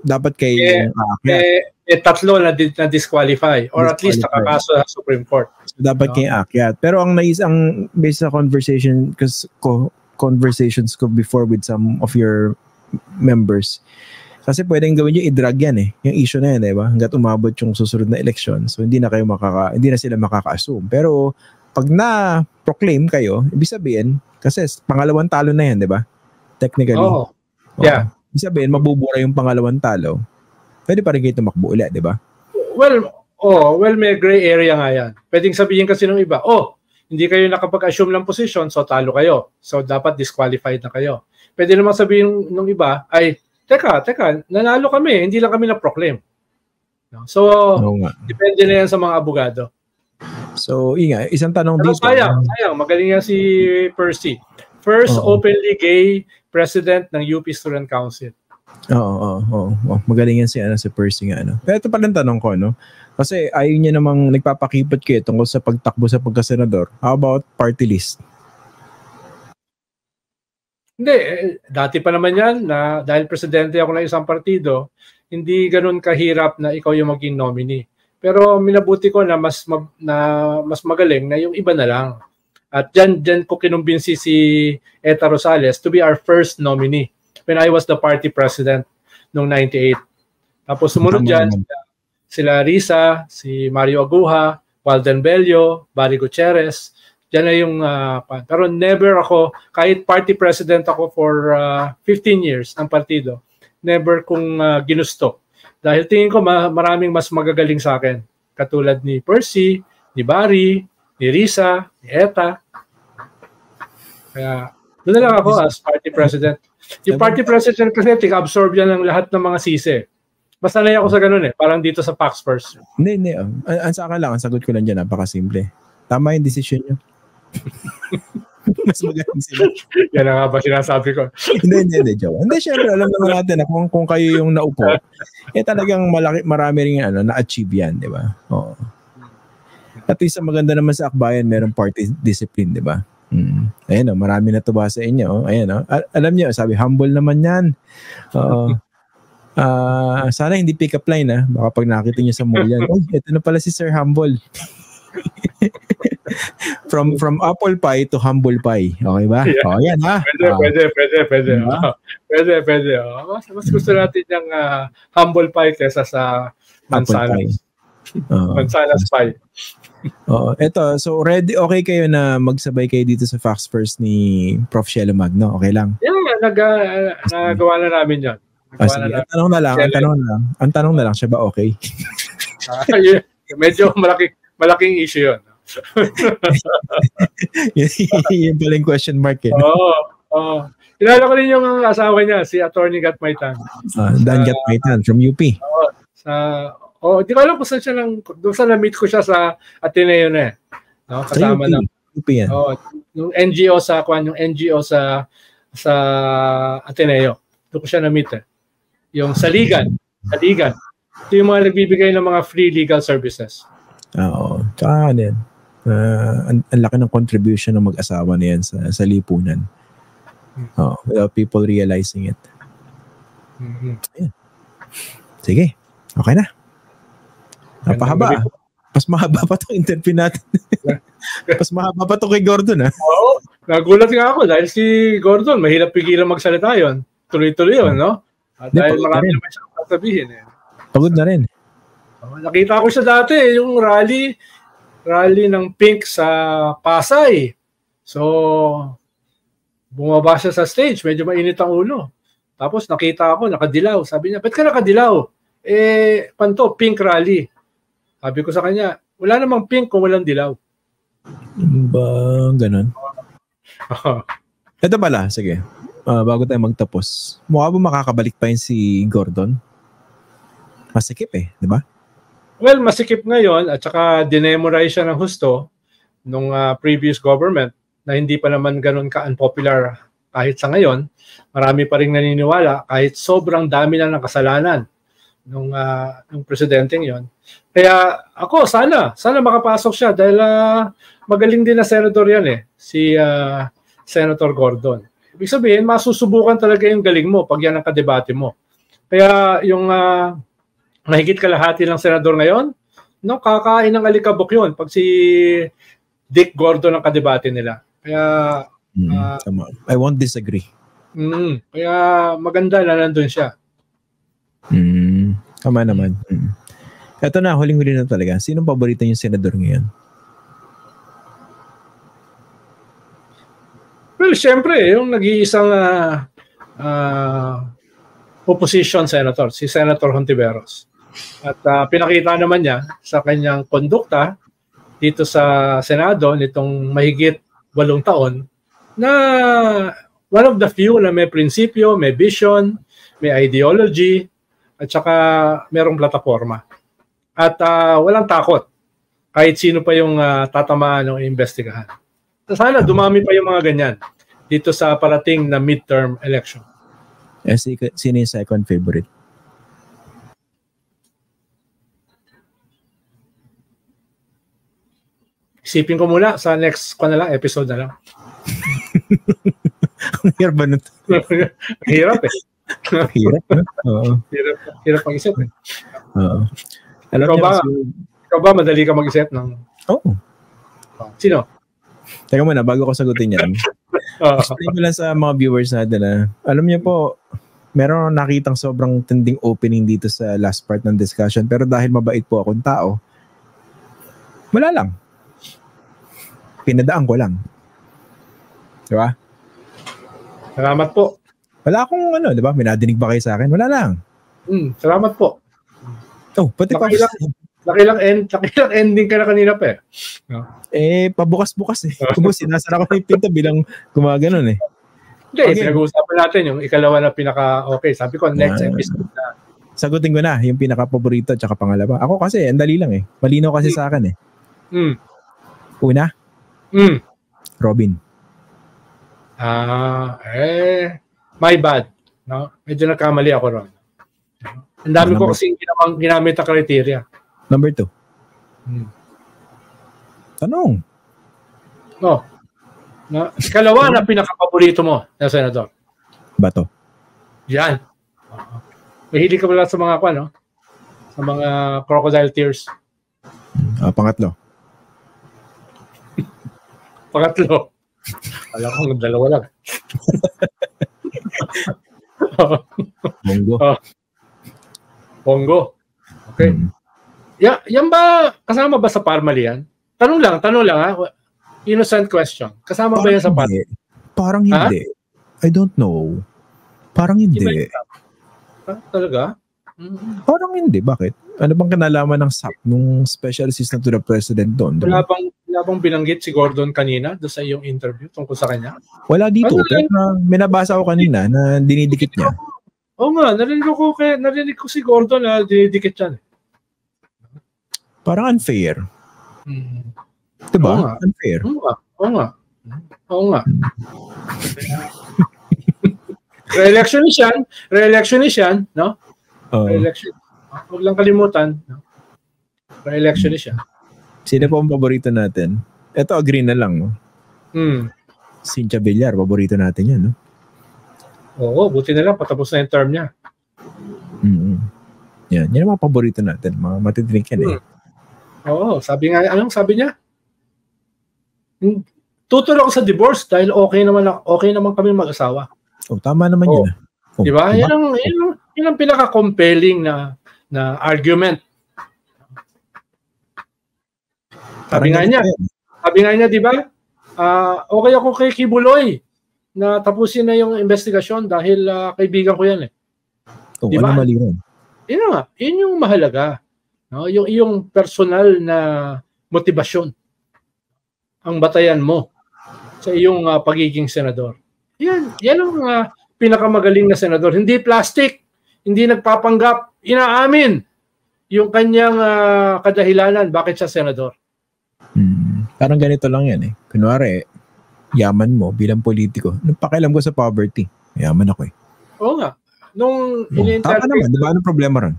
Dapat kayo aakyat. 3 na disqualify or at least nakakaso sa Supreme Court. So, dapat kayo aakyat. Pero ang based sa conversations ko before with some of your members, kasi pwedeng gawin nyo i-drag yan yung issue na yan, diba? Hanggat umabot yung susunod na election. So, hindi na sila makaka-assume. Pero, pag na-proclaim kayo, ibig sabihin, kasi pangalawang talo na yan, diba? Technically. Yeah. Ibig sabihin, mabubura yung pangalawang talo. Pwede pa rin kayo tumakbo ulit, diba? Well, may gray area nga yan. Pwedeng sabihin kasi ng iba, hindi kayo nakapag-assume ng position, so talo kayo. So, dapat disqualified na kayo. Pwede naman sabihin ng iba, ay, Teka, nanalo kami, hindi lang kami na-proclaim. So, depende na yan sa mga abogado. So, isang tanong dito. Sayang, magaling yan si Percy. First openly gay president ng UP Student Council. Magaling yan si Percy nga. Pero ito pa rin tanong ko, kasi ayaw niya namang nagpapakipot kayo tungkol sa pagtakbo sa pagkasenador. How about party list? Hindi, dati pa naman yan na dahil presidente ako ng isang partido, hindi ganun kahirap na ikaw yung maging nominee. Pero minabuti ko na mas magaling na yung iba na lang. At dyan ko kinumbinsi si Eta Rosales to be our first nominee when I was the party president noong 98. Tapos sumunod dyan, sila Risa, si Mario Aguja, Walden Bello, Barry Gutierrez. Diyan na yung pero never ako, kahit party president ako for 15 years ng partido, never kong ginusto. Dahil tingin ko maraming mas magagaling sa akin. Katulad ni Percy, ni Barry, ni Risa, ni Eta. Kaya doon na lang ako as party president. Yung party president kasi tig-absorb yan ng lahat ng mga sisi. Basta na ako sa ganun parang dito sa Pax First. Hindi. Ang sa akin lang, ang sagot ko lang dyan, napakasimple. Tama yung decision nyo. Mas magaling sila. Yan na nga ba sinasabi ko? Hindi, joke. Hindi, syempre, alam naman natin na kung kayo yung naupo, talagang marami rin na-achieve yan, di ba? Oo. At least maganda naman sa akbayan, merong party discipline, di ba? Ayan marami na tuba sa inyo. Ayan alam niyo, sabi, humble naman yan. Sana hindi pick-up line, Baka pag nakita niyo sa mall yan, ito na pala si Sir Humble. From apple pie to humble pie. Okay ba? Yeah. Yan ha. Pwede. Pwede. Mas gusto natin yung humble pie kesa sa mansanas. Mansanas pie. Eto, so okay kayo na magsabay kayo dito sa Facts First ni Prof. Shelo Magno? Okay lang? Yeah, nagawa na namin yan. Sige. Ang tanong na lang, siya ba okay? Medyo malaking issue yun. Yun pala yung question mark eh. Oo. Kilala ko rin yung asawa niya, si Attorney Gatmaitan. Dan Gatmaitan from UP. Di ko alam kung saan siya doon sa na-meet ko siya sa Ateneo na eh. No? Kasama ng UP yan. Yung NGO sa Ateneo. Doon ko siya na-meet eh. Yung Saligan. Ito yung mga nagbibigay ng mga free legal services. Oo. Tsaka din. Ang laki ng contribution ng mag-asawa na yan sa lipunan. Without people realizing it. Mm-hmm. Ayan. Sige. Okay na. Napahaba. Mas mahaba pa itong interview natin. Mas mahaba pa ito kay Gordon. Oo. Nagulat nga ako dahil si Gordon, mahirap pigilan magsalita yun. Tuloy-tuloy yun, no? At dahil marami naman siyang sasabihin. Pagod na rin. Nakita ko siya dati, yung rally ng Pink sa Pasay. So, bumaba siya sa stage, medyo mainit ang ulo. Tapos nakita ako, nakadilaw. Sabi niya, ba't ka nakadilaw? Panto, Pink rally. Sabi ko sa kanya, wala namang pink kung walang dilaw. Ba, ganun? Ito pala, sige. Bago tayo magtapos, mukha ba makakabalik pa yun si Gordon? Masikip di ba? Well, masikip ngayon at saka dinemorize siya ng husto nung previous government na hindi pa naman ganun ka-unpopular kahit sa ngayon. Marami pa rin naniniwala kahit sobrang dami na ng kasalanan nung presidenteng yon. Kaya ako, sana makapasok siya dahil magaling din na senador yan si Senator Gordon. Ibig sabihin, masusubukan talaga yung galing mo pag yan ang kadebate mo. Kaya yung mahigit kalahati ng senador ngayon, kakain ng alikabok yun pag si Dick Gordon ang kadebate nila. Kaya I won't disagree. Kaya maganda na nandun siya. Tama naman. Ito na, huling-huli na talaga. Sinong paborito yung senador ngayon? Well, syempre, yung nag-iisang opposition senator, si Senator Hontiveros. At pinakita naman niya sa kanyang kondukta dito sa Senado nitong mahigit 8 taon na one of the few na may prinsipyo, may vision, may ideology, at saka merong plataforma. At walang takot kahit sino pa yung tatamaan o iimbestigahan. Sana dumami pa yung mga ganyan dito sa parating na midterm election. Sino yung second favorite? Isipin ko muna sa next episode na lang. Ang hirap ba nun? Hirap Hirap, Oo. Hirap mag-isip Oo. Ikaw ba madali ka mag-isip ng... Oo. Sino? Teka muna, bago ko sagutin yan. Explain ko lang sa mga viewers natin na, alam niyo po, meron nakitang sobrang tinding opening dito sa last part ng discussion, pero dahil mabait po akong tao, wala lang. Pinadaan ko lang. Diba? Salamat po. Wala akong di ba? Minadinig ba kayo sa akin? Wala lang. Salamat po. Pati laki lang ending ka na kanina pa No? Pabukas-bukas Kung sinasara ko na yung pinto bilang gumaganon Hindi, pinag-uusapan natin yung ikalawa na pinaka-okay. Sabi ko, next episode na. Sagutin ko na yung pinaka-paborito at saka pangalawa. Ako kasi, ang dali lang Malinaw kasi sa akin Una? Robin. My bad. No? Medyo nagkamali ako ron. Ang dami ko kasi ginamit na criteria. Number 2. Tanong. No. Ikalawa na pinaka-paborito mo na senador. Bato. Yan. Mahilig ka pala sa mga sa mga crocodile tears. Pangatlo. Pangatlo. Alam ko, dalawa lang. Bongo. Bongo. Okay. Yan ba, kasama ba sa Parmali yan? Tanong lang ha. Innocent question. Kasama ba yan sa Parmali? Parang hindi. I don't know. Parang hindi. Talaga? Parang hindi. Bakit? Ano bang kinalaman ng SAP nung special assistant to the president doon? Wala bang binanggit si Gordon kanina doon sa iyong interview tungkol sa kanya? Wala dito. Pero may nabasa ko kanina na dinidikit niya. Oo nga, narinig ko si Gordon na dinidikit yan. Parang unfair. Diba? Unfair. Oo nga. Re-electionist yan, no? Re-election. Huwag lang kalimutan. No? Re-electionist yan. Sino po ang paborito natin? Ito, agree na lang, no? Cynthia Villar, paborito natin yan, no? Oo, buti na lang, patapos na yung term niya. Yan ang mga paborito natin. Mga matidrink yan, Oo, anong sabi niya? Tutulong ako sa divorce dahil okay naman kami mag-asawa. Tama naman yun. Diba? Yan ang pinaka-compelling na argument. Sabi nga niya, di ba? Okay ako kay Kibuloy na tapusin na yung investigasyon dahil kaibigan ko yan . Diba? Ano mali rin? Yun yung mahalaga. No? Yung personal na motivasyon ang batayan mo sa iyong pagiging senador. Yan ang pinakamagaling na senador. Hindi plastic, hindi nagpapanggap, inaamin yung kanyang kadahilanan bakit siya senador. Parang ganito lang yan . Kunwari, yaman mo bilang politiko. Pakialam ko sa poverty. Yaman ako . Oo nga. Tama naman, di ba? Anong problema ron?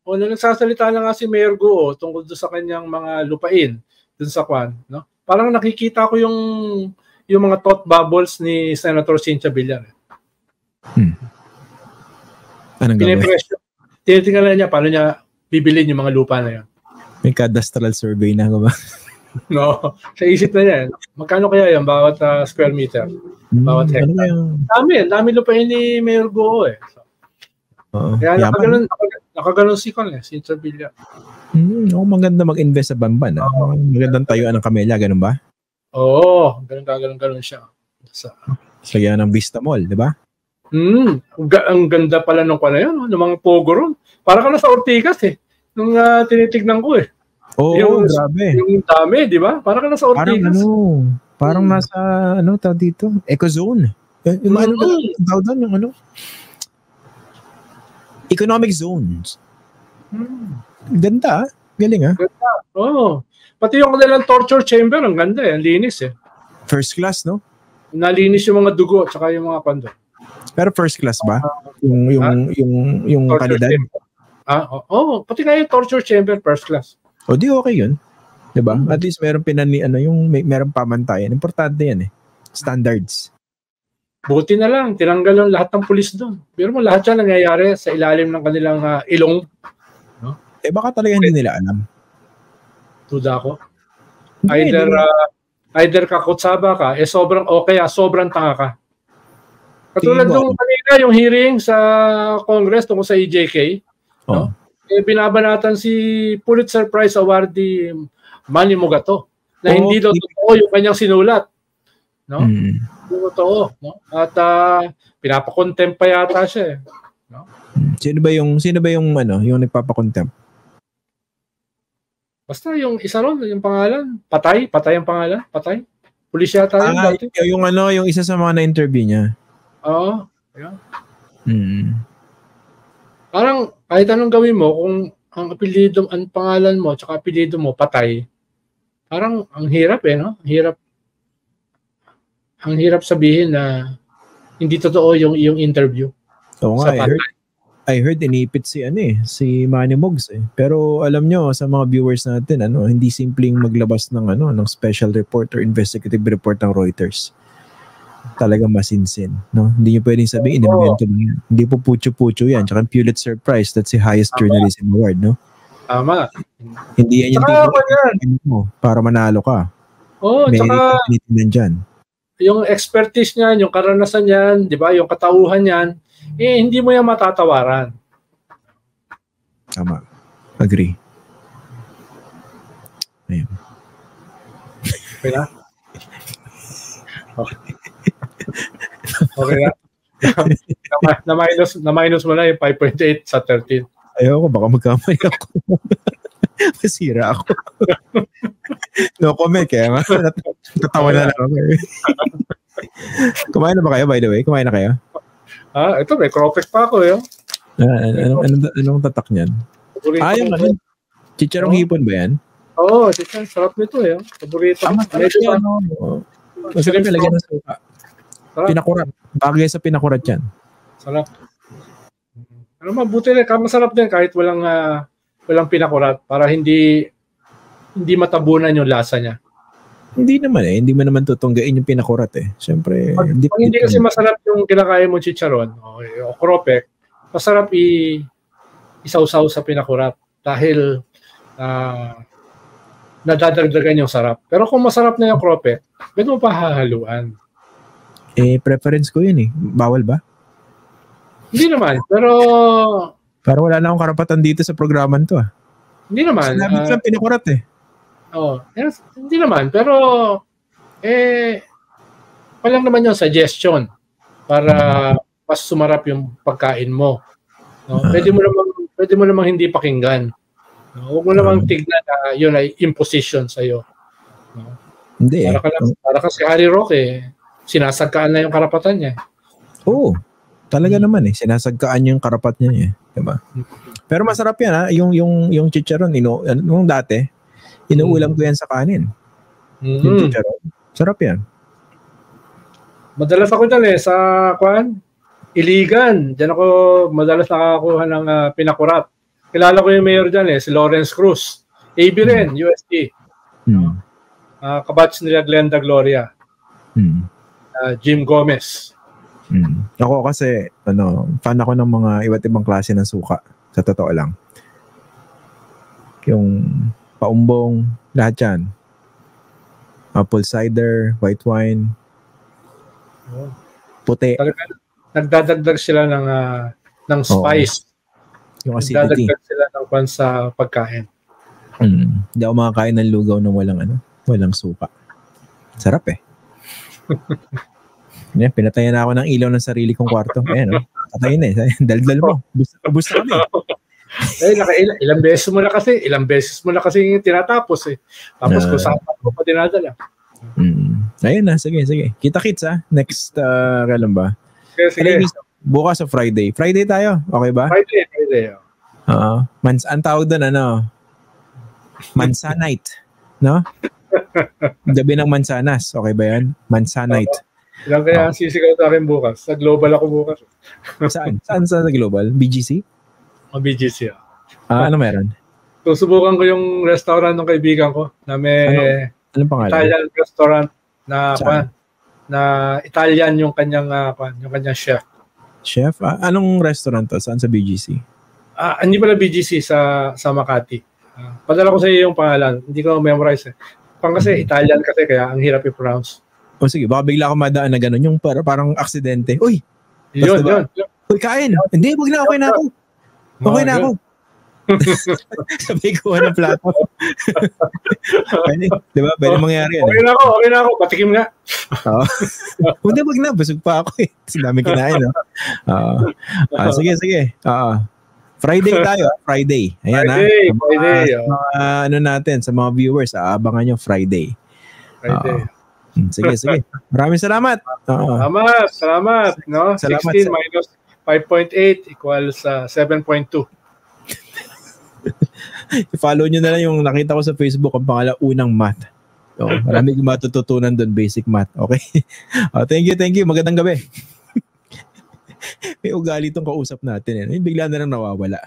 Nung nagsasalita na nga si Mayor Go tungkol doon sa kanyang mga lupain doon sa Kwan, no? Parang nakikita ko yung mga thought bubbles ni Senator Cynthia Villar. Anong gawin? Tinitingnan niya paano niya bibilin yung mga lupa na yan. May cadastral survey na ba? No, sa isip na niya. Magkano kaya yan bawat square meter? Bawat hectare? Dami lupain ni Mayor Go . Kaya nakaganon si Cynthia Villar. Maganda mag-invest sa Bamban. Magandang tayuan ng kamelya, ganun ba? Oo, ganun siya. Saya ng Vista Mall, di ba? Ang ganda pala nung na yun, ng mga pogo ron. Para ka na sa Ortigas nung tinitignan ko . Grabe. Yung dami, di ba? Para ka na sa Ortigas. Parang nasa, tawag dito? Ecozone. Yung tawag doon, yung economic zones. Ganda, galing Ganda. Pati yung kanilang torture chamber, ang ganda ang linis First class, no? Nalinis yung mga dugo at saka yung mga kondo. Pero first class ba? Yung kalidad? Pati nga yung torture chamber, first class. Di okay yun. Diba? At least meron meron pamantayan. Importante yan Standards. Buti na lang, tinanggal ang lahat ng pulis doon. Pero lahat yan nangyayari sa ilalim ng kanilang ilong. No? Baka talaga hindi nila alam. Tuda ko. Either kakutsaba ka, sobrang okay sobrang tanga ka. Katulad nung kanina yung hearing sa Congress tungkol sa EJK, binabanatan si Pulitzer Prize awardee Manny Mogato na hindi daw totoo yung kanyang sinulat. No? Totoo, no? At pinapakontempt pa yata siya no? Sino ba yung yung nagpapakontempt? Basta yung isa ron, yung pangalan, patay ang pangalan, patay. Pulis yata yun. Yung isa sa mga na-interview niya. Oo. Parang kahit anong gawin mo, kung ang pangalan mo, tsaka apelyido mo, patay, parang ang hirap no? Ang hirap sabihin na hindi totoo yung interview. Oo nga, I heard inipit si Manny Mogs Pero alam nyo, sa mga viewers natin, hindi simpleng maglabas ng special report or investigative report ng Reuters. Talagang masinsin, no? Hindi nyo pwedeng sabihin, inimbento lang yan. Hindi po pucho-pucho yan. Tsaka Pulitzer Prize, that's the highest journalism award, no? Tama. Hindi yan yung mo para manalo ka. Oo, tsaka yung expertise niyan, yung karanasan niyan, di ba, yung katauhan niyan, hindi mo yan matatawaran. Tama. Agree. Ayun. Okay na? Okay. Okay na. Na-minus mo na yung 5.8 sa 13. Ayoko, baka magkamay ako. Masira ako. No comment, kaya tatawa na lang ako. Kumain na ba kayo, by the way? Kumain na kayo? Ito, may cropek pa ako, yun. Anong tatak niyan? Yung ano? Chicharong hipon ba yan? Oo, chicharong. Sarap nito, yun. Paborito. Masarap nilagyan ng suka. Pinakurat. Bagay sa pinakurat yan. Sarap. Ano mabuti rin. Masarap din kahit walang pinakurat para hindi matabunan yung lasa niya. Hindi naman Hindi mo naman tutunggain yung pinakurat Siyempre, hindi kasi masarap yung kinakain mo chicharon o kropek, masarap isaw-saw sa pinakurat dahil nadadagdagan yung sarap. Pero kung masarap na yung kropek, pwede mo pa hahaluan. Preference ko yun Bawal ba? Hindi naman, pero parang wala na akong karapatan dito sa programan to Hindi naman. Sinabi ko lang pinakurat Hindi naman, pero walang naman yung suggestion para mas sumarap yung pagkain mo. No? Pwede mo namang hindi pakinggan. No? Huwag mo namang tignan na yun ay imposition sa'yo. No? Hindi para kasi Harry Roque, sinasagkaan na yung karapatan niya. Oo. Talaga naman sinasagkaan yung karapat niya diba? Pero masarap yan yung chicharon nung dati inuulam ko yan sa kanin. Yung chicharon. Sarap yan. Madalas ako dyan sa Iligan. Diyan ako madalas nakakakuha ng pinakurat. Kilala ko yung mayor dyan si Lawrence Cruz. AB rin, USD. Kabatch nila Glenda Gloria. Jim Gomez. Ako kasi fan ako ng mga iba't ibang klase ng suka, sa totoo lang. Yung paumbong, lahat yan. Apple cider, white wine, puti. Nagdadagdag sila ng spice. Yung acidity. Nagdadagdag sila ng sa pagkain. Hindi ako makakain ng lugaw ng walang suka. Sarap pinatayan na ako ng ilaw ng sarili kong kwarto. Patayin Daldal mo. Busta kami. Ilang beses mo na kasi tinatapos Tapos kung saan mo pa dinadala. Ayun na. Sige. Kita-kits Next, kailan ba? Sige. Bukas sa Friday. Friday tayo. Okay ba? Friday. Ang tawag doon, Mansanite. No? Gabi ng mansanas. Okay ba yan? Mansanite. Ilang kaya sisigaw sa akin bukas? Sa Global ako bukas. Saan? Saan sa Global? BGC? BGC. Ano meron? Susubukan ko yung restaurant ng kaibigan ko na may anong pangalan? Italian restaurant na Italian yung kanyang chef. Chef? Anong restaurant to? Saan sa BGC? Hindi pala BGC sa Makati. Padala ko sa iyo yung pangalan. Hindi ko memorize kasi Italian kasi kaya ang hirap i-pronounce. Sige, baka bigla ako madaan na gano'n. Yung parang aksidente. Uy! Yun. Uy, kain! Hindi, wag na. Okay na ako. Okay na ako. Sabay ko ng plato. Diba? Pwede mangyari yan. Okay na ako. Patikim nga. Hindi, wag na. Busog pa ako Kasi dami kinain. Sige. Friday tayo. Friday. Ayan Friday. Sa mga sa mga viewers, abangan nyo Friday. Sige. Maraming salamat. Salamat. No? 16 minus 5.8 equals 7.2. I-follow nyo na lang yung nakita ko sa Facebook ang pangalan Unang Math. Marami kong matututunan doon, basic math. Okay? Thank you. Magandang gabi. May ugali itong kausap natin. Bigla na lang nawawala.